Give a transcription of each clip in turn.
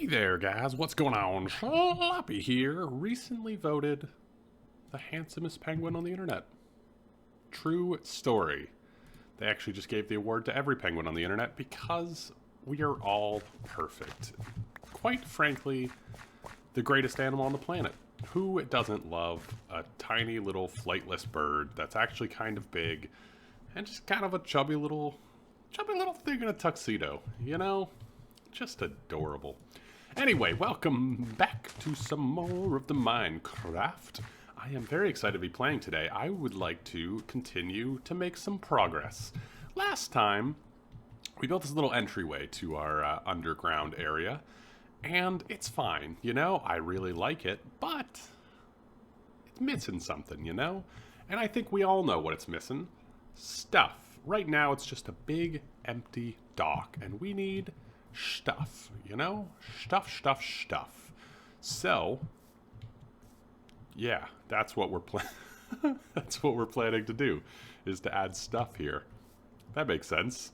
Hey there, guys. What's going on? Sloppy here. Recently voted the handsomest penguin on the internet. True story. They actually just gave the award to every penguin on the internet because we are all perfect. Quite frankly, the greatest animal on the planet. Who doesn't love a tiny little flightless bird that's actually kind of big and just kind of a chubby little thing in a tuxedo, you know? Just adorable. Anyway, welcome back to some more of the Minecraft. I am very excited to be playing today. I would like to continue to make some progress. Last time, we built this little entryway to our underground area, and it's fine, you know? I really like it, but it's missing something, you know? And I think we all know what it's missing. Stuff. Right now, it's just a big, empty dock, and we need stuff, you know? Stuff. So, yeah, that's what we're that's what we're planning to do, is to add stuff here. That makes sense.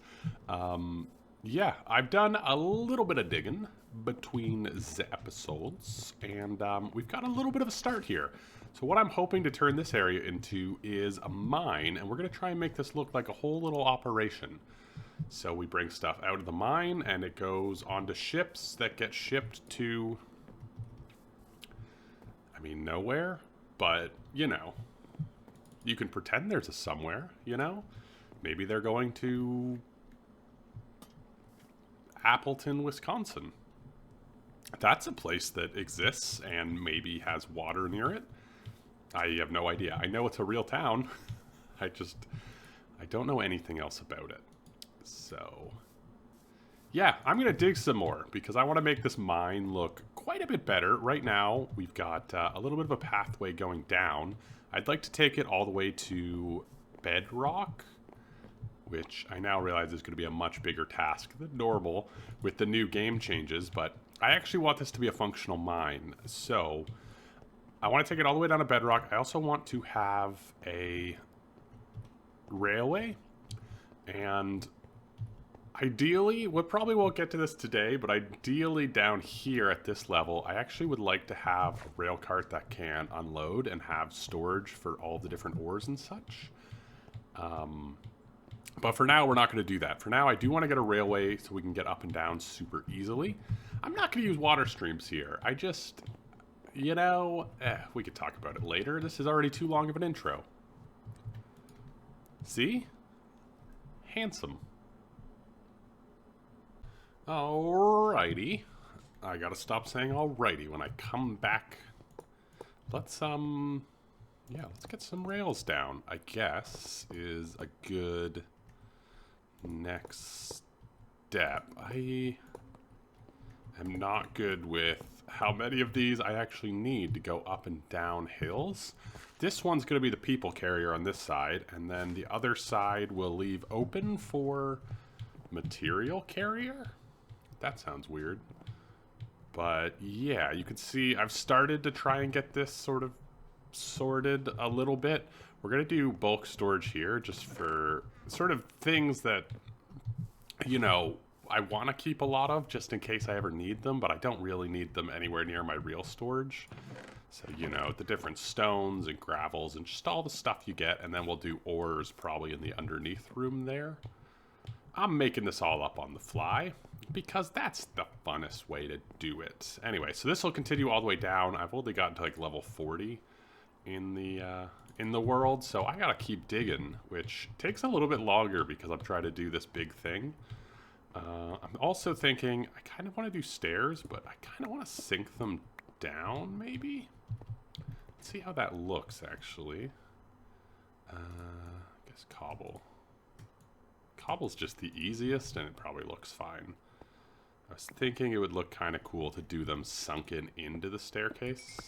Yeah, I've done a little bit of digging between the episodes, and we've got a little bit of a start here. So what I'm hoping to turn this area into is a mine, and we're going to try and make this look like a whole little operation. So we bring stuff out of the mine, and it goes onto ships that get shipped to, I mean, nowhere, but, you know, you can pretend there's a somewhere, you know? Maybe they're going to Appleton, Wisconsin. That's a place that exists and maybe has water near it. I have no idea. I know it's a real town. I don't know anything else about it. So, yeah, I'm going to dig some more because I want to make this mine look quite a bit better. Right now, we've got a little bit of a pathway going down. I'd like to take it all the way to bedrock, which I now realize is going to be a much bigger task than normal with the new game changes, but I actually want this to be a functional mine. So, I want to take it all the way down to bedrock. I also want to have a railway, and ideally, we probably won't get to this today, but ideally down here at this level, I actually would like to have a rail cart that can unload and have storage for all the different ores and such. But for now, we're not going to do that. For now, I do want to get a railway so we can get up and down super easily. I'm not going to use water streams here. I just, you know, we could talk about it later. This is already too long of an intro. See? Handsome. Alrighty. I gotta stop saying alrighty when I come back. Let's get some rails down, I guess, is a good next step. I am not good with how many of these I actually need to go up and down hills. This one's gonna be the people carrier on this side, and then the other side will leave open for material carrier? That sounds weird. But yeah, you can see I've started to try and get this sort of sorted a little bit. We're going to do bulk storage here just for sort of things that, you know, I want to keep a lot of just in case I ever need them, but I don't really need them anywhere near my real storage. So, you know, the different stones and gravels and just all the stuff you get, and then we'll do ores probably in the underneath room there. I'm making this all up on the fly because that's the funnest way to do it. Anyway, so this will continue all the way down. I've only gotten to like level 40 in the world, so I gotta keep digging, which takes a little bit longer because I'm trying to do this big thing. I'm also thinking I kind of want to do stairs, but I kind of want to sink them down, maybe? Let's see how that looks, actually. I guess cobble. Cobble's just the easiest, and it probably looks fine. I was thinking it would look kind of cool to do them sunken into the staircase.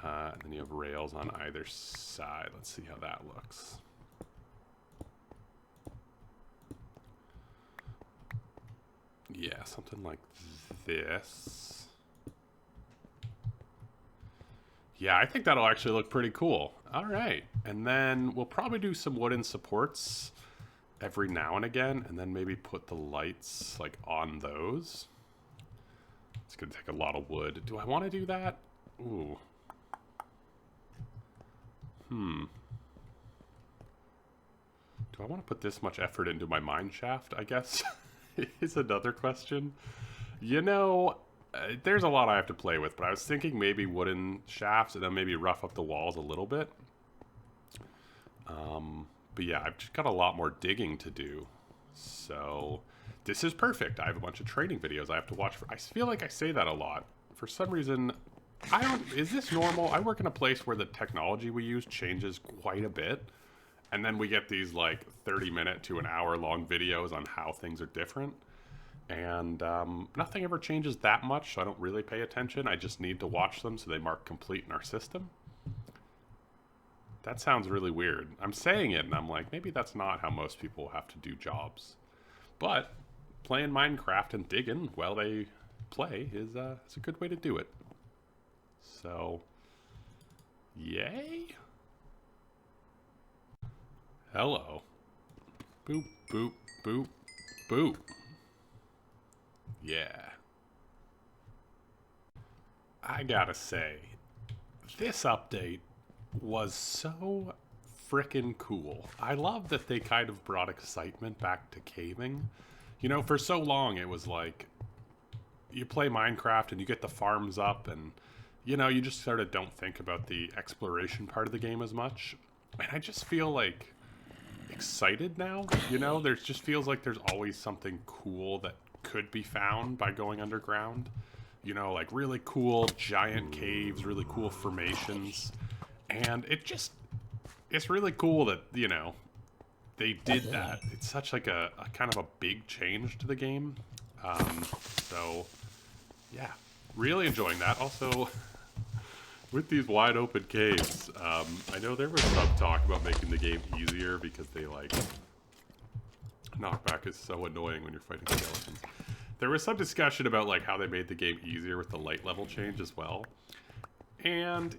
And then you have rails on either side. Let's see how that looks. Yeah, something like this. Yeah, I think that'll actually look pretty cool. All right. And then we'll probably do some wooden supports every now and again, and then maybe put the lights like on those. It's going to take a lot of wood. Do I want to do that? Ooh. Do I want to put this much effort into my mine shaft, I guess? Is another question. You know, there's a lot I have to play with, but I was thinking maybe wooden shafts and then maybe rough up the walls a little bit. But yeah, I've just got a lot more digging to do. So this is perfect. I have a bunch of training videos I have to watch for. I feel like I say that a lot. For some reason, I don't... Is this normal? I work in a place where the technology we use changes quite a bit. And then we get these like 30-minute to an hour-long videos on how things are different. And nothing ever changes that much, so I don't really pay attention. I just need to watch them so they mark complete in our system. That sounds really weird. I'm saying it, and I'm like, maybe that's not how most people have to do jobs. But playing Minecraft and digging while they play is a good way to do it. So, yay. Hello. Boop, boop, boop, boop. Yeah. I gotta say, this update was so frickin' cool. I love that they kind of brought excitement back to caving. You know, for so long it was like, you play Minecraft and you get the farms up and, you know, you just sort of don't think about the exploration part of the game as much. And I just feel like excited now, you know? There just feels like there's always something cool that could be found by going underground. You know, like really cool giant caves, really cool formations. And it's really cool that, you know, they did that. It's such like a kind of a big change to the game. So, yeah, really enjoying that. Also, with these wide open caves, I know there was some talk about making the game easier because they like... Knockback is so annoying when you're fighting skeletons. There was some discussion about like how they made the game easier with the light level change as well. And,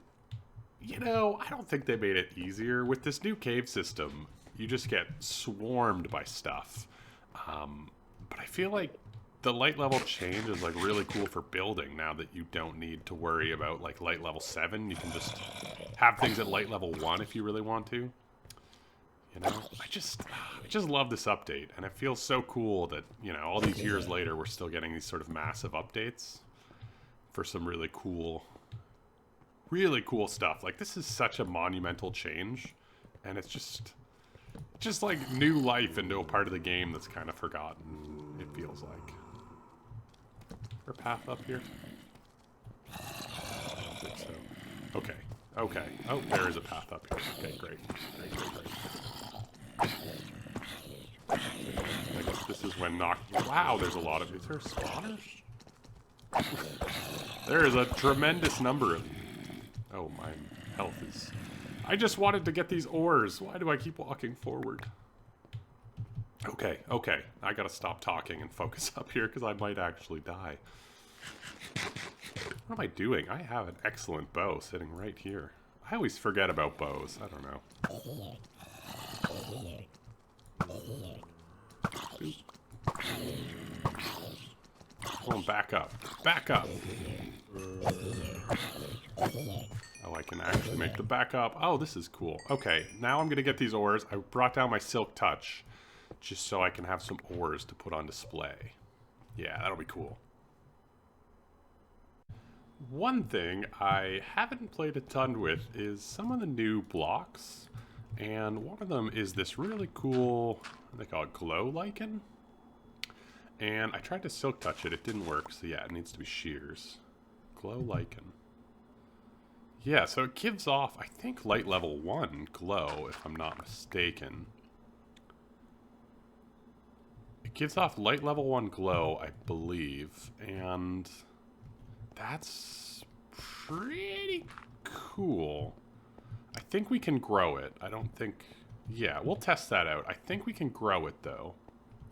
you know, I don't think they made it easier. With this new cave system, you just get swarmed by stuff. But I feel like the light level change is like really cool for building now that you don't need to worry about like light level 7. You can just have things at light level 1 if you really want to. You know, I just love this update, and it feels so cool that, you know, all these years later we're still getting these sort of massive updates for some really cool stuff. Like, this is such a monumental change, and it's just like new life into a part of the game that's kind of forgotten, it feels like. Is there a path up here? I don't think so. Okay. Okay. Oh, there is a path up here. Okay, great. Great. I guess this is when wow, there's a lot of... Is there a spawner? There is a tremendous number of... Oh, my health is... I just wanted to get these ores. Why do I keep walking forward? Okay. I gotta stop talking and focus up here because I might actually die. What am I doing? I have an excellent bow sitting right here. I always forget about bows. I don't know. Come on, back up. Back up! Oh, I can actually make the back up. Oh, this is cool. Okay, now I'm gonna get these ores. I brought down my silk touch just so I can have some ores to put on display. Yeah, that'll be cool. One thing I haven't played a ton with is some of the new blocks. And one of them is this really cool, they call it glow lichen. And I tried to silk touch it, it didn't work, so yeah, it needs to be shears. Glow lichen. Yeah, so it gives off, I think, light level 1 glow, if I'm not mistaken. It gives off light level 1 glow, I believe, and that's pretty cool. I think we can grow it. I don't think... Yeah, we'll test that out. I think we can grow it, though.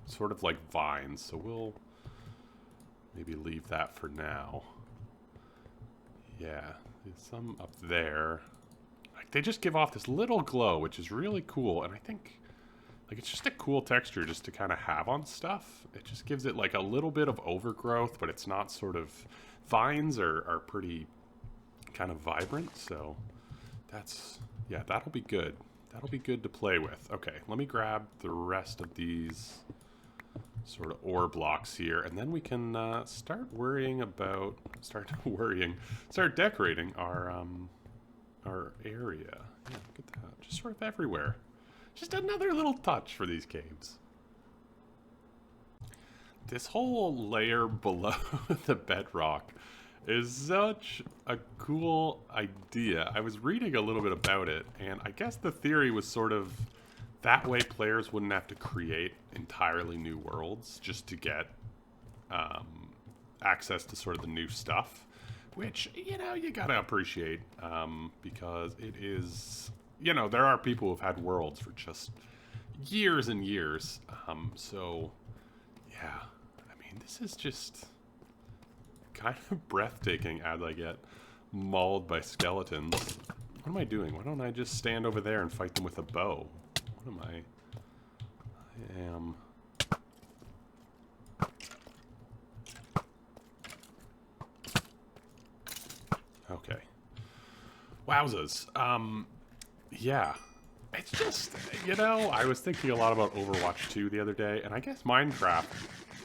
Sort of like vines, so we'll maybe leave that for now. Yeah, there's some up there. Like, they just give off this little glow, which is really cool, and I think Like, it's just a cool texture just to kind of have on stuff. It just gives it like a little bit of overgrowth, but it's not sort of... Vines are pretty kind of vibrant, so that's... Yeah, that'll be good. That'll be good to play with. Okay, let me grab the rest of these sort of ore blocks here, and then we can start worrying about... Start decorating our area. Yeah, look at that. Just sort of everywhere. Just another little touch for these caves. This whole layer below the bedrock is such a cool idea. I was reading a little bit about it, and I guess the theory was sort of that way players wouldn't have to create entirely new worlds just to get access to sort of the new stuff, which, you know, you gotta appreciate, because it is... You know, there are people who've had worlds for just years and years. So, yeah. I mean, this is just kind of breathtaking as I get mauled by skeletons. What am I doing? Why don't I just stand over there and fight them with a bow? What am I? I am... Okay. Wowzers. Yeah. It's just, you know, I was thinking a lot about Overwatch 2 the other day, and I guess Minecraft,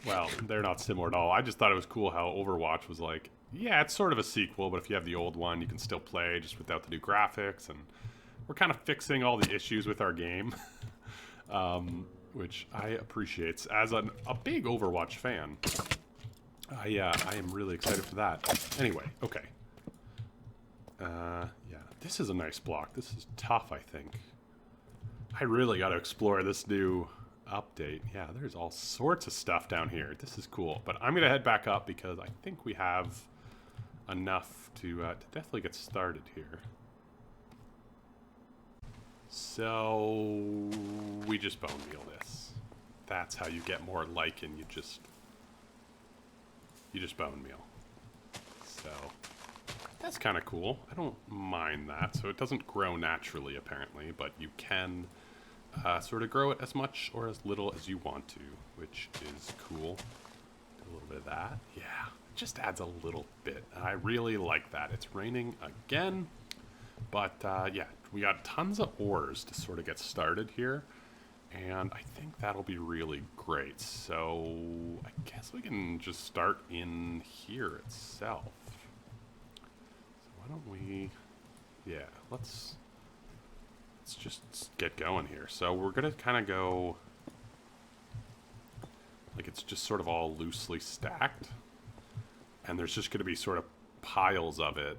well, they're not similar at all. I just thought it was cool how Overwatch was like, yeah, it's sort of a sequel, but if you have the old one, you can still play just without the new graphics, and we're kind of fixing all the issues with our game, which I appreciate. As a big Overwatch fan, I am really excited for that. Anyway, okay. Yeah, this is a nice block. This is tough, I think. I really got to explore this new update. Yeah, there's all sorts of stuff down here. This is cool. But I'm going to head back up because I think we have enough to definitely get started here. So we just bone meal this. That's how you get more lichen. You just bone meal. So... That's kind of cool. I don't mind that. So it doesn't grow naturally, apparently, but you can sort of grow it as much or as little as you want to, which is cool. Do a little bit of that. Yeah, it just adds a little bit. I really like that. It's raining again, but yeah, we got tons of ores to sort of get started here, and I think that'll be really great. So I guess we can just start in here itself. Why don't we, yeah, let's just get going here. So we're going to kind of go, like it's just sort of all loosely stacked. And there's just going to be sort of piles of it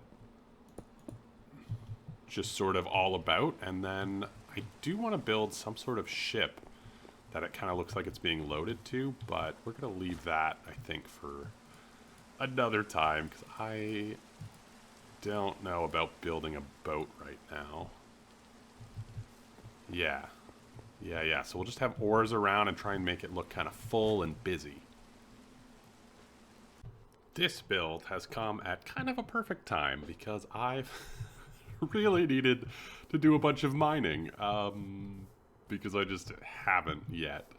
just sort of all about. And then I do want to build some sort of ship that it kind of looks like it's being loaded to. But we're going to leave that, I think, for another time. Because I... don't know about building a boat right now. Yeah. So we'll just have ores around and try and make it look kind of full and busy. This build has come at kind of a perfect time because I've really needed to do a bunch of mining. Because I just haven't yet.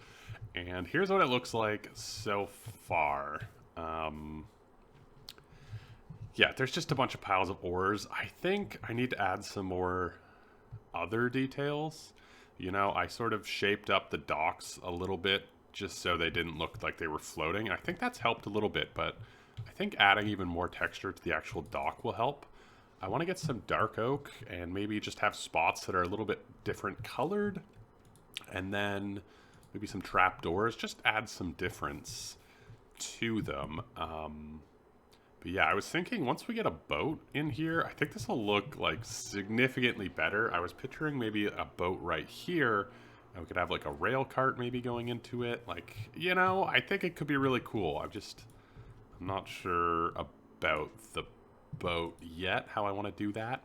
And here's what it looks like so far. Yeah, there's just a bunch of piles of ores. I think I need to add some more other details. You know, I sort of shaped up the docks a little bit just so they didn't look like they were floating. I think that's helped a little bit, but I think adding even more texture to the actual dock will help. I want to get some dark oak and maybe just have spots that are a little bit different colored. And then maybe some trapdoors. Just add some difference to them. But yeah, I was thinking once we get a boat in here, I think this will look like significantly better. I was picturing maybe a boat right here, and we could have like a rail cart maybe going into it. Like, you know, I think it could be really cool. I'm not sure about the boat yet, how I want to do that.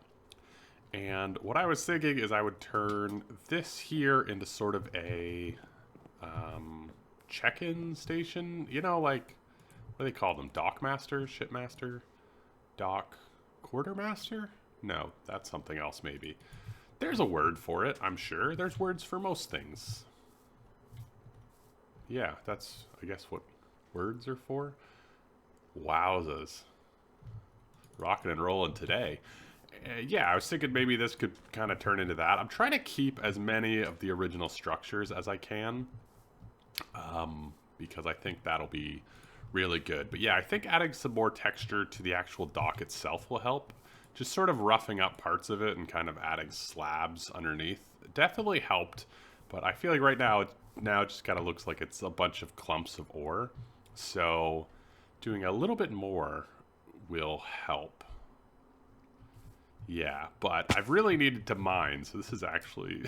And what I was thinking is I would turn this here into sort of a check-in station, you know, like... What do they call them? Dockmaster? Shipmaster? Dock? Quartermaster? No, that's something else maybe. There's a word for it, I'm sure. There's words for most things. Yeah, that's, I guess, what words are for. Wowzers. Rocking and rolling today. Yeah, I was thinking maybe this could kind of turn into that. I'm trying to keep as many of the original structures as I can. Because I think that'll be really good. But yeah, I think adding some more texture to the actual dock itself will help. Just sort of roughing up parts of it and kind of adding slabs underneath definitely helped. But I feel like right now, it just kind of looks like it's a bunch of clumps of ore. So doing a little bit more will help. Yeah, but I've really needed to mine, so this is actually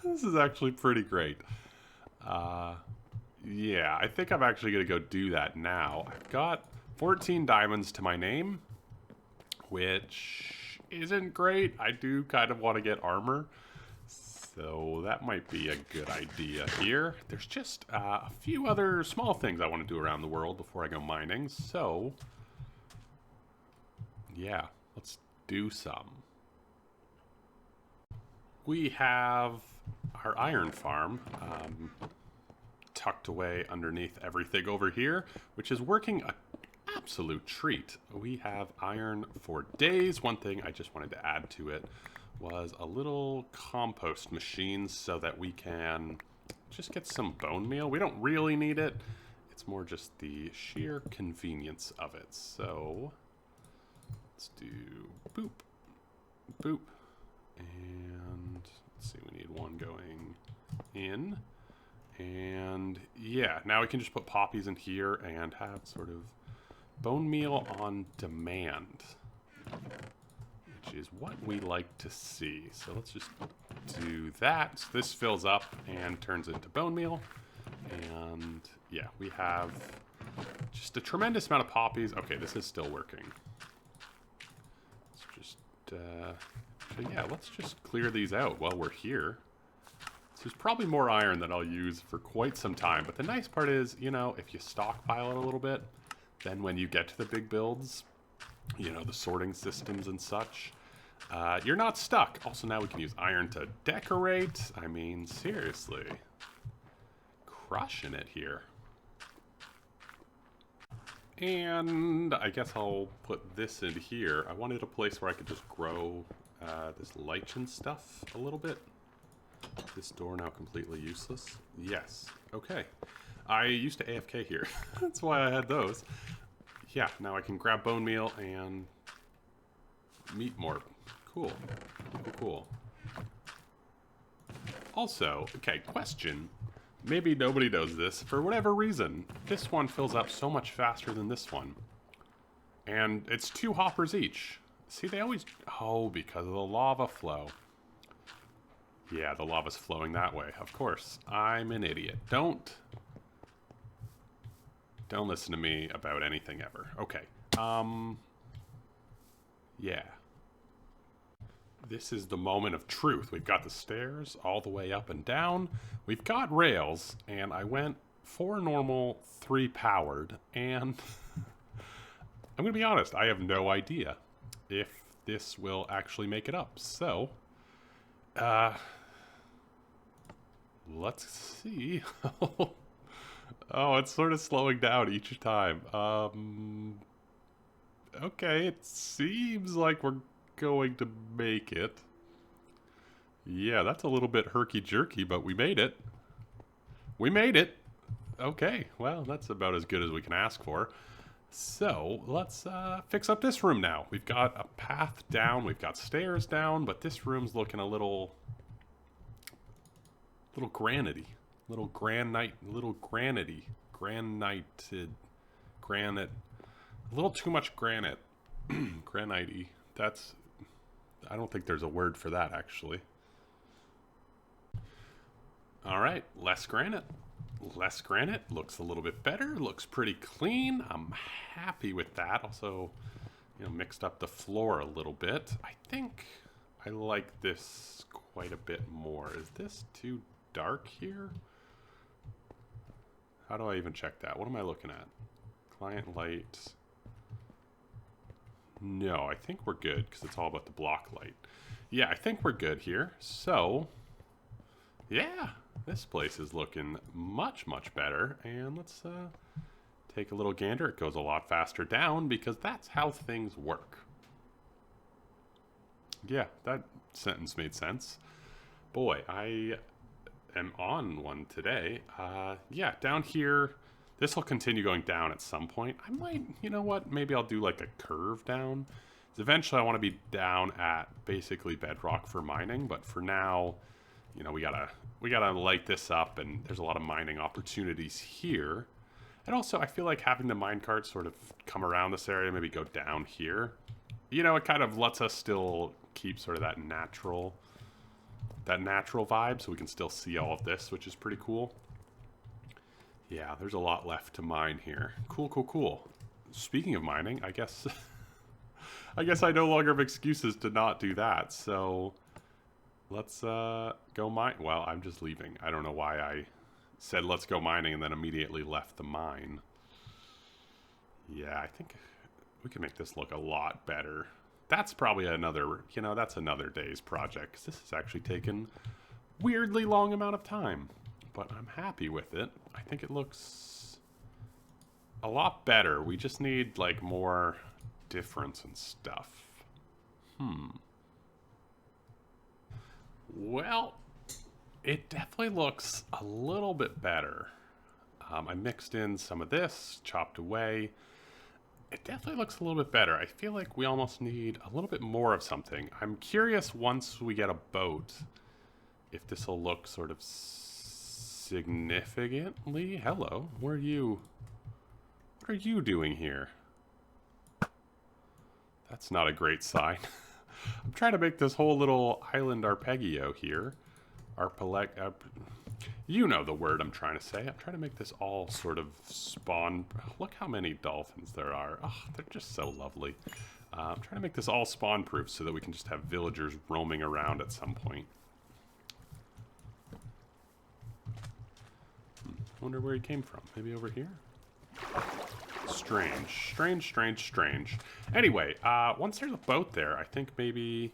this is actually pretty great. Yeah, I think I'm actually gonna go do that now. I've got 14 diamonds to my name, which isn't great. I do kind of want to get armor, so that might be a good idea here. There's just a few other small things I want to do around the world before I go mining, so yeah, let's do some. We have our iron farm tucked away underneath everything over here, which is working an absolute treat. We have iron for days. One thing I just wanted to add to it was a little compost machine so that we can just get some bone meal. We don't really need it. It's more just the sheer convenience of it. So let's do boop, boop. And let's see, we need one going in. And yeah, now we can just put poppies in here and have sort of bone meal on demand, which is what we like to see. So let's just do that. So this fills up and turns into bone meal. And yeah, we have just a tremendous amount of poppies. Okay, this is still working. Let's just, so yeah, let's just clear these out while we're here. So there's probably more iron that I'll use for quite some time. But the nice part is, you know, if you stockpile it a little bit, then when you get to the big builds, you know, the sorting systems and such, you're not stuck. Also, now we can use iron to decorate. I mean, seriously. Crushing it here. And I guess I'll put this in here. I wanted a place where I could just grow this lichen stuff a little bit. This door now completely useless. Yes. Okay. I used to AFK here. That's why I had those. Yeah, now I can grab bone meal and meat more. Cool. Cool, cool. Also, okay, question. Maybe nobody knows this. For whatever reason, this one fills up so much faster than this one. And it's 2 hoppers each. See, they always... Oh, because of the lava flow. Yeah, the lava's flowing that way, of course. I'm an idiot. Don't listen to me about anything ever. Okay. Yeah. This is the moment of truth. We've got the stairs all the way up and down. We've got rails, and I went 4 normal, 3 powered, and I'm gonna be honest, I have no idea if this will actually make it up. So, let's see. Oh, it's sort of slowing down each time. Okay, it seems like we're going to make it. Yeah, that's a little bit herky-jerky, but we made it. We made it. Okay, well, that's about as good as we can ask for. So, let's fix up this room now. We've got a path down, we've got stairs down, but this room's looking a little granity. Little granite, granite. A little too much granite. Granite-y. That's, I don't think there's a word for that, actually. All right, less granite. Less granite. Looks a little bit better. Looks pretty clean. I'm happy with that. Also, you know, mixed up the floor a little bit. I think I like this quite a bit more. Is this too dark here? How do I even check that? What am I looking at? Client light. No, I think we're good because it's all about the block light. Yeah, I think we're good here. So, yeah, This place is looking much, much better. And let's take a little gander. It goes a lot faster down because that's how things work. Yeah, that sentence made sense. Boy, I am on one today. Yeah, down here, this will continue going down at some point. I might, you know what, maybe I'll do like a curve down. Eventually I want to be down at basically bedrock for mining, but for now, you know, we gotta light this up, and there's a lot of mining opportunities here. And also, I feel like having the minecart sort of come around this area, maybe go down here, you know, it kind of lets us still keep sort of that natural vibe, so we can still see all of this, which is pretty cool. Yeah, there's a lot left to mine here. Cool, cool, cool. Speaking of mining, I guess I guess I no longer have excuses to not do that. So let's go mine. Well, I'm just leaving. I don't know why I said let's go mining and then immediately left the mine. Yeah, I think we can make this look a lot better. That's probably another, you know, that's another day's project, because this has actually taken weirdly long amount of time. But I'm happy with it. I think it looks a lot better. We just need, like, more difference and stuff. Well, it definitely looks a little bit better. I mixed in some of this, chopped away. It definitely looks a little bit better. I feel like we almost need a little bit more of something. I'm curious, once we get a boat, if this will look sort of significantly. Hello, where are you? What are you doing here? That's not a great sign. I'm trying to make this whole little island arpeggio here. You know the word I'm trying to say. I'm trying to make this all sort of spawn. Look how many dolphins there are. Oh, they're just so lovely. I'm trying to make this all spawn proof so that we can just have villagers roaming around at some point. Wonder where he came from. Maybe over here? Strange. Strange, strange, strange. Anyway, once there's a boat there, I think maybe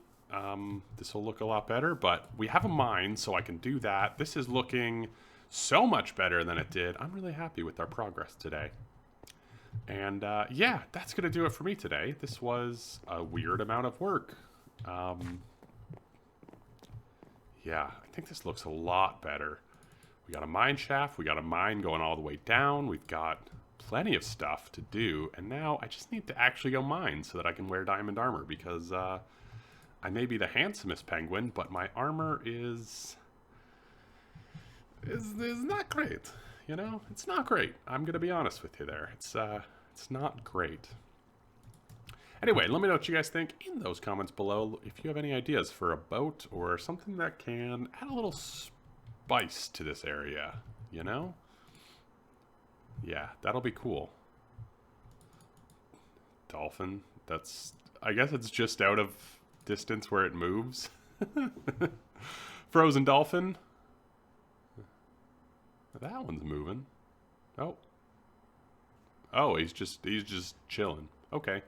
this will look a lot better, but we have a mine, so I can do that. This is looking so much better than it did. I'm really happy with our progress today. And yeah, that's going to do it for me today. This was a weird amount of work. Yeah, I think this looks a lot better. We got a mine shaft. We got a mine going all the way down. We've got plenty of stuff to do. And now I just need to actually go mine so that I can wear diamond armor, because I may be the handsomest penguin, but my armor is not great. You know, it's not great. I'm gonna be honest with you there. It's not great. Anyway, let me know what you guys think in those comments below. If you have any ideas for a boat or something that can add a little spice to this area, you know? Yeah, that'll be cool. Dolphin. That's, I guess it's just out of distance where it moves. Frozen dolphin. That one's moving. Oh. Oh, he's just chilling. Okay.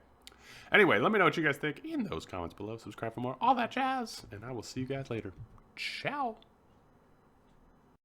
Anyway, let me know what you guys think in those comments below. Subscribe for more. All that jazz. And I will see you guys later. Ciao.